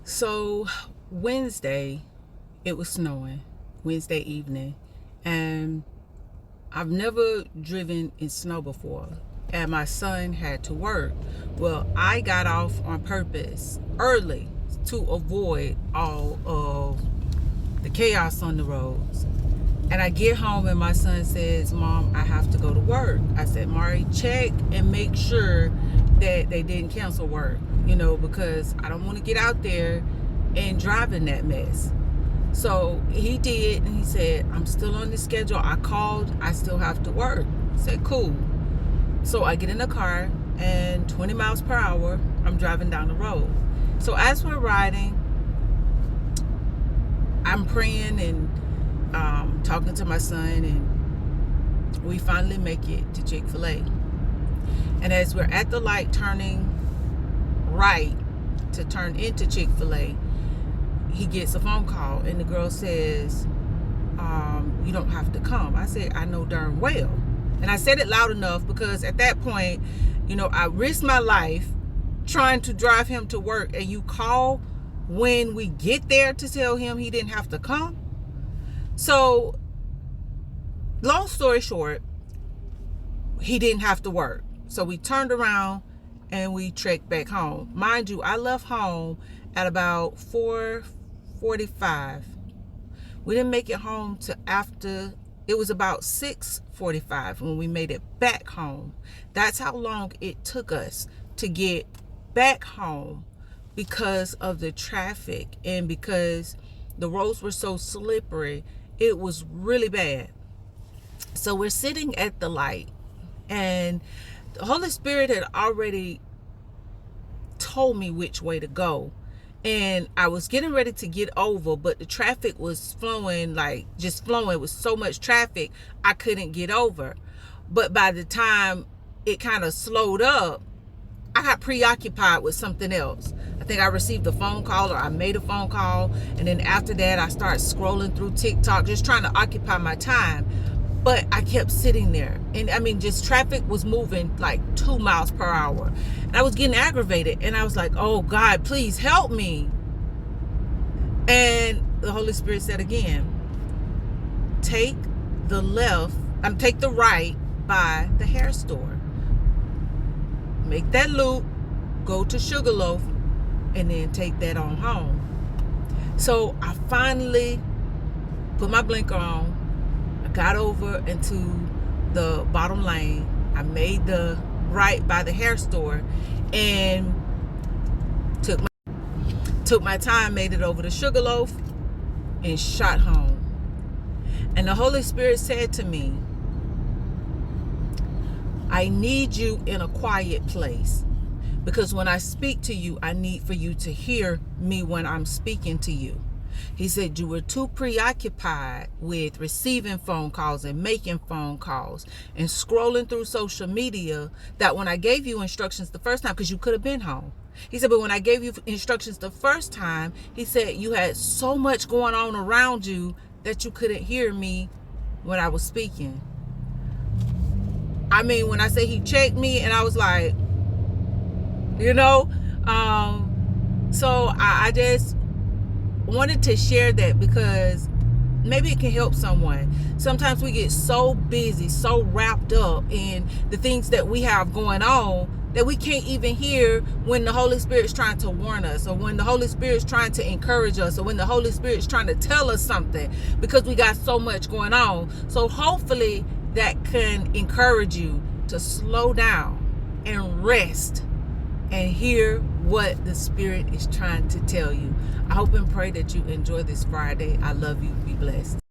So Wednesday, it was snowing, Wednesday evening, and I've never driven in snow before, and my son had to work. Well, I got off on purpose early to avoid all of the chaos on the roads. And I get home and my son says, "Mom, I have to go to work." I said, "Mari, check and make sure that they didn't cancel work, because I don't want to get out there and drive in that mess." So he did, and he said, "I'm still on the schedule. I called. I still have to work." I said, "Cool." So I get in the car, and 20 miles per hour, I'm driving down the road. So as we're riding, I'm praying and talking to my son, and we finally make it to Chick-fil-A. And as we're at the light turning right to turn into Chick-fil-A, he gets a phone call, and the girl says, "You don't have to come." I said, "I know darn well." And I said it loud enough because at that point, I risked my life trying to drive him to work, and you call when we get there to tell him he didn't have to come. So long story short, he didn't have to work. So we turned around and we trekked back home. Mind you, I left home at about 4:45. We didn't make it home to after, it was about 6:45 when we made it back home. That's how long it took us to get back home because of the traffic and because the roads were so slippery. It was really bad. So we're sitting at the light, and the Holy Spirit had already told me which way to go. And I was getting ready to get over, but the traffic was flowing, like just flowing. It was so much traffic, I couldn't get over. But by the time it kind of slowed up, I got preoccupied with something else. I think I received a phone call, or I made a phone call. And then after that, I started scrolling through TikTok, just trying to occupy my time. But I kept sitting there. And I mean, just traffic was moving like 2 miles per hour. And I was getting aggravated. And I was like, "Oh God, please help me." And the Holy Spirit said again, take the right by the hair store. Make that loop, go to Sugarloaf, and then take that on home. So I finally put my blinker on. I got over into the bottom lane. I made the right by the hair store and took my time, made it over to Sugarloaf, and shot home. And the Holy Spirit said to me, "I need you in a quiet place, because when I speak to you, I need for you to hear me when I'm speaking to you." He said, "You were too preoccupied with receiving phone calls and making phone calls and scrolling through social media that when I gave you instructions the first time," because you could have been home. He said, "But when I gave you instructions the first time," he said, "you had so much going on around you that you couldn't hear me when I was speaking." I mean, when I say he checked me, and I was like, so I just wanted to share that because maybe it can help someone. Sometimes we get so busy, so wrapped up in the things that we have going on that we can't even hear when the Holy Spirit is trying to warn us, or when the Holy Spirit is trying to encourage us, or when the Holy Spirit is trying to tell us something, because we got so much going on. So hopefully that can encourage you to slow down and rest and hear what the Spirit is trying to tell you. I hope and pray that you enjoy this Friday. I love you. Be blessed.